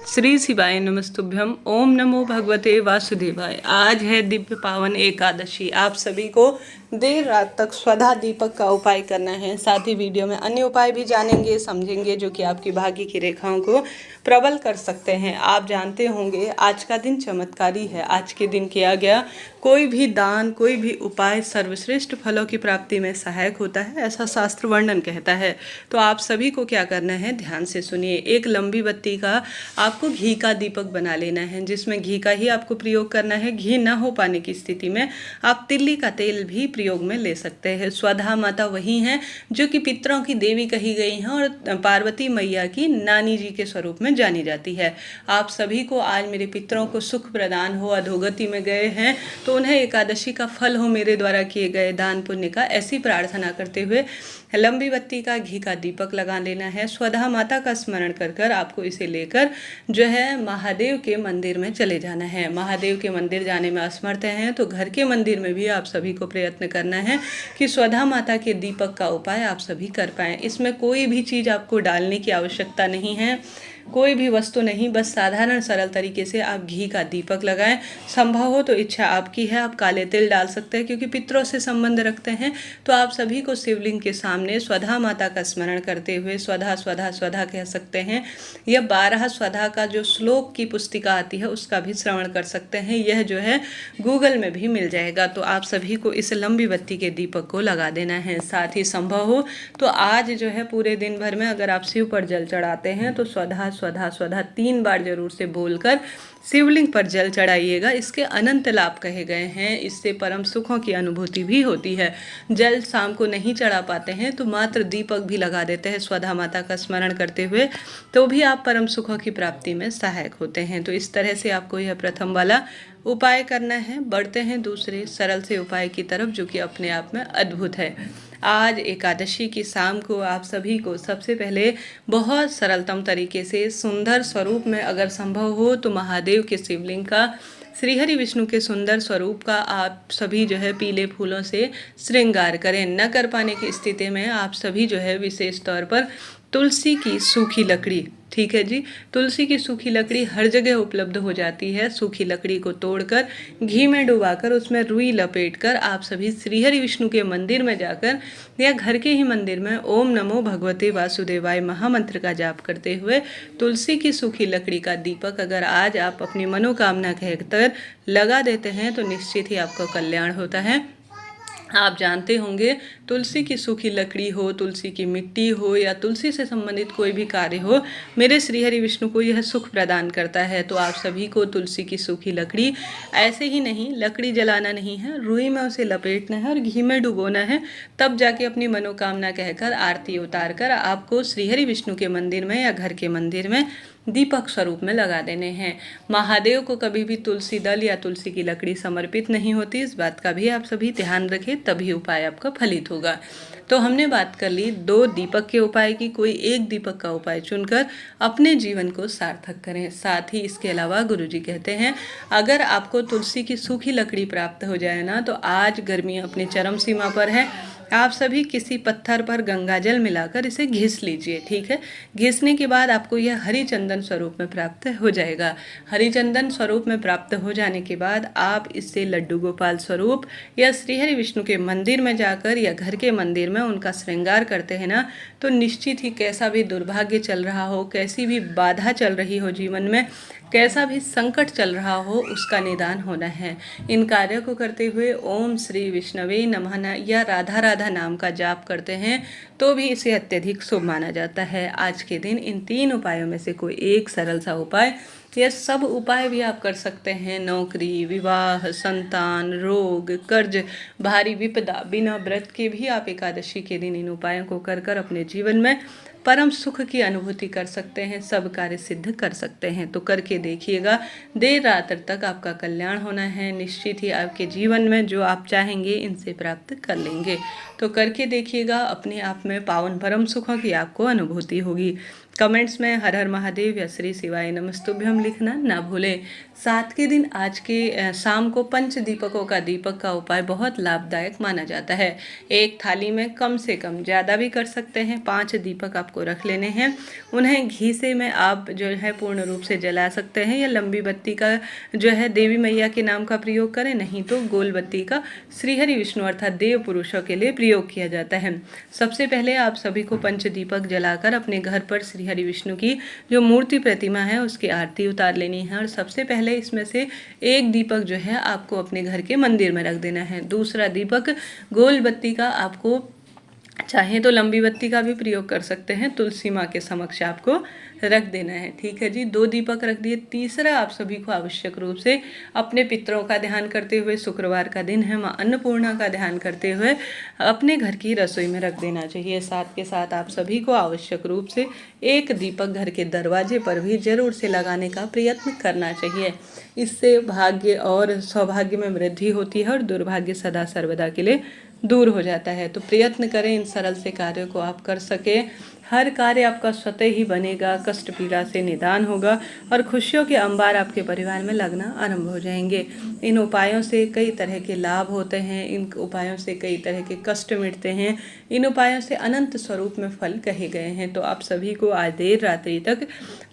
श्री शिवाय नमस्तुभ्यम। ओम नमो भगवते वासुदेवाय। आज है दिव्य पावन एकादशी। आप सभी को देर रात तक स्वधा दीपक का उपाय करना है। साथ ही वीडियो में अन्य उपाय भी जानेंगे, समझेंगे, जो कि आपकी भाग्य की रेखाओं को प्रबल कर सकते हैं। आप जानते होंगे आज का दिन चमत्कारी है। आज के दिन किया गया कोई भी दान, कोई भी उपाय सर्वश्रेष्ठ फलों की प्राप्ति में सहायक होता है, ऐसा शास्त्र वर्णन कहता है। तो आप सभी को क्या करना है, ध्यान से सुनिए। एक लंबी बत्ती का आपको घी का दीपक बना लेना है, जिसमें घी का ही आपको प्रयोग करना है। घी न हो पाने की स्थिति में आप तिल्ली का तेल भी प्रयोग में ले सकते हैं। स्वधा माता वही हैं जो कि पितरों की देवी कही गई हैं और पार्वती मैया की नानी जी के स्वरूप में जानी जाती है। आप सभी को आज मेरे पितरों को सुख प्रदान हो, अधोगति में गए हैं तो उन्हें एकादशी का फल हो मेरे द्वारा किए गए दान पुण्य का, ऐसी प्रार्थना करते हुए लंबी बत्ती का घी का दीपक लगा लेना है। स्वधा माता का स्मरण कर कर आपको इसे लेकर जो है महादेव के मंदिर में चले जाना है। महादेव के मंदिर जाने में असमर्थ हैं तो घर के मंदिर में भी आप सभी को प्रयत्न करना है कि स्वधा माता के दीपक का उपाय आप सभी कर पाएँ। इसमें कोई भी चीज़ आपको डालने की आवश्यकता नहीं है, कोई भी वस्तु नहीं, बस साधारण सरल तरीके से आप घी का दीपक लगाएं। संभव हो तो इच्छा आपकी है, आप काले तिल डाल सकते हैं क्योंकि पितरों से संबंध रखते हैं। तो आप सभी को शिवलिंग के सामने स्वधा माता का स्मरण करते हुए स्वधा स्वधा स्वधा कह सकते हैं। यह 12 स्वधा का जो श्लोक की पुस्तिका आती है उसका भी श्रवण कर सकते हैं। यह जो है गूगल में भी मिल जाएगा। तो आप सभी को इस लंबी बत्ती के दीपक को लगा देना है। साथ ही संभव हो तो आज जो है पूरे दिन भर में अगर आप शिव पर जल चढ़ाते हैं तो स्वधा स्वधा स्वधा 3 बार जरूर से बोलकर शिवलिंग पर जल चढ़ाइएगा। इसके अनंत लाभ कहे गए हैं, इससे परम सुखों की अनुभूति भी होती है। जल शाम को नहीं चढ़ा पाते हैं तो मात्र दीपक भी लगा देते हैं स्वधा माता का स्मरण करते हुए, तो भी आप परम सुखों की प्राप्ति में सहायक होते हैं। तो इस तरह से आपको यह प्रथम वाला उपाय करना है। बढ़ते हैं दूसरे सरल से उपाय की तरफ, जो कि अपने आप में अद्भुत है। आज एकादशी की शाम को आप सभी को सबसे पहले बहुत सरलतम तरीके से सुंदर स्वरूप में अगर संभव हो तो महादेव के शिवलिंग का, श्रीहरि विष्णु के सुंदर स्वरूप का आप सभी जो है पीले फूलों से श्रृंगार करें। न कर पाने की स्थिति में आप सभी जो है विशेष तौर पर तुलसी की सूखी लकड़ी, ठीक है जी, तुलसी की सूखी लकड़ी हर जगह उपलब्ध हो जाती है। सूखी लकड़ी को तोड़कर घी में डुबाकर उसमें रुई लपेटकर आप सभी श्रीहरि विष्णु के मंदिर में जाकर या घर के ही मंदिर में ओम नमो भगवते वासुदेवाय महामंत्र का जाप करते हुए तुलसी की सूखी लकड़ी का दीपक अगर आज आप अपनी मनोकामना कहकर लगा देते हैं तो निश्चित ही आपका कल्याण होता है। आप जानते होंगे तुलसी की सूखी लकड़ी हो, तुलसी की मिट्टी हो या तुलसी से संबंधित कोई भी कार्य हो, मेरे श्रीहरि विष्णु को यह सुख प्रदान करता है। तो आप सभी को तुलसी की सूखी लकड़ी ऐसे ही नहीं, लकड़ी जलाना नहीं है, रुई में उसे लपेटना है और घी में डुबोना है। तब जाके अपनी मनोकामना कहकर आरती उतार कर आपको श्रीहरि विष्णु के मंदिर में या घर के मंदिर में दीपक स्वरूप में लगा देने हैं। महादेव को कभी भी तुलसी दल या तुलसी की लकड़ी समर्पित नहीं होती, इस बात का भी आप सभी ध्यान रखें, तभी उपाय आपका फलित होगा। तो हमने बात कर ली 2 दीपक के उपाय की, कोई एक दीपक का उपाय चुनकर अपने जीवन को सार्थक करें। साथ ही इसके अलावा गुरुजी कहते हैं अगर आपको तुलसी की सूखी लकड़ी प्राप्त हो जाए ना, तो आज गर्मी अपनी चरम सीमा पर है, आप सभी किसी पत्थर पर गंगाजल मिलाकर इसे घिस लीजिए, ठीक है। घिसने के बाद आपको यह हरि चंदन स्वरूप में प्राप्त हो जाएगा। हरि चंदन स्वरूप में प्राप्त हो जाने के बाद आप इससे लड्डू गोपाल स्वरूप या श्रीहरि विष्णु के मंदिर में जाकर या घर के मंदिर में उनका श्रृंगार करते हैं ना, तो निश्चित ही कैसा भी दुर्भाग्य चल रहा हो, कैसी भी बाधा चल रही हो जीवन में, कैसा भी संकट चल रहा हो, उसका निदान होना है। इन कार्यों को करते हुए ओम श्री विष्णवे नमः या राधा राधा नाम का जाप करते हैं तो भी इसे अत्यधिक शुभ माना जाता है। आज के दिन इन 3 उपायों में से कोई एक सरल सा उपाय, यह सब उपाय भी आप कर सकते हैं। नौकरी, विवाह, संतान, रोग, कर्ज, भारी विपदा, बिना व्रत के भी आप एकादशी के दिन इन उपायों को कर कर अपने जीवन में परम सुख की अनुभूति कर सकते हैं, सब कार्य सिद्ध कर सकते हैं। तो करके देखिएगा, देर रात तक आपका कल्याण होना है। निश्चित ही आपके जीवन में जो आप चाहेंगे इनसे प्राप्त कर लेंगे। तो करके देखिएगा, अपने आप में पावन परम सुखों की आपको अनुभूति होगी। कमेंट्स में हर हर महादेव या श्री शिवाय नमस्तुभ्यम लिखना ना भूलें। सात के दिन आज के शाम को पंच दीपकों का दीपक का उपाय बहुत लाभदायक माना जाता है। एक थाली में कम से कम, ज़्यादा भी कर सकते हैं, 5 दीपक आपको रख लेने हैं। उन्हें घी से में आप जो है पूर्ण रूप से जला सकते हैं, या लंबी बत्ती का जो है देवी मैया के नाम का प्रयोग करें, नहीं तो गोल बत्ती का श्रीहरि विष्णु अर्थात देव पुरुषों के लिए प्रयोग किया जाता है। सबसे पहले आप सभी को पंच दीपक जलाकर अपने घर पर श्रीहरि विष्णु की जो मूर्ति प्रतिमा है उसकी आरती उतार लेनी है, और सबसे पहले इसमें से एक दीपक जो है आपको अपने घर के मंदिर में रख देना है। दूसरा दीपक गोल बत्ती का आपको, चाहे तो लंबी बत्ती का भी प्रयोग कर सकते हैं, तुलसी माँ के समक्ष आपको रख देना है। ठीक है जी, 2 दीपक रख दिए। तीसरा आप सभी को आवश्यक रूप से अपने पितरों का ध्यान करते हुए, शुक्रवार का दिन है, माँ अन्नपूर्णा का ध्यान करते हुए अपने घर की रसोई में रख देना चाहिए। साथ के साथ आप सभी को आवश्यक रूप से एक दीपक घर के दरवाजे पर भी जरूर से लगाने का प्रयत्न करना चाहिए। इससे भाग्य और सौभाग्य में वृद्धि होती है और दुर्भाग्य सदा सर्वदा के लिए दूर हो जाता है। तो प्रयत्न करें इन सरल से कार्यों को आप कर सके। हर कार्य आपका स्वतः ही बनेगा, कष्ट पीड़ा से निदान होगा और खुशियों के अंबार आपके परिवार में लगना आरंभ हो जाएंगे। इन उपायों से कई तरह के लाभ होते हैं, इन उपायों से कई तरह के कष्ट मिटते हैं, इन उपायों से अनंत स्वरूप में फल कहे गए हैं। तो आप सभी को आज देर रात्रि तक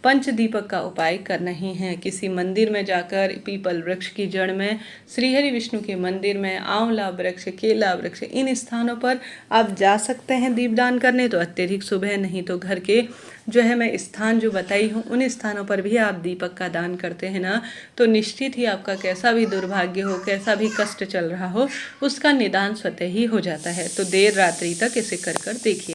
पंच दीपक का उपाय करना ही है। किसी मंदिर में जाकर पीपल वृक्ष की जड़ में, श्रीहरि विष्णु के मंदिर में, आंवला वृक्ष, केला वृक्ष, इन स्थानों पर आप जा सकते हैं दीपदान करने, तो अत्यधिक शुभ है। नहीं तो घर के जो है मैं स्थान जो बताई हूँ उन स्थानों पर भी आप दीपक का दान करते हैं ना, तो निश्चित ही आपका कैसा भी दुर्भाग्य हो, कैसा भी कष्ट चल रहा हो, उसका निदान स्वतः ही हो जाता है। तो देर रात्रि तक इसे कर देखिए।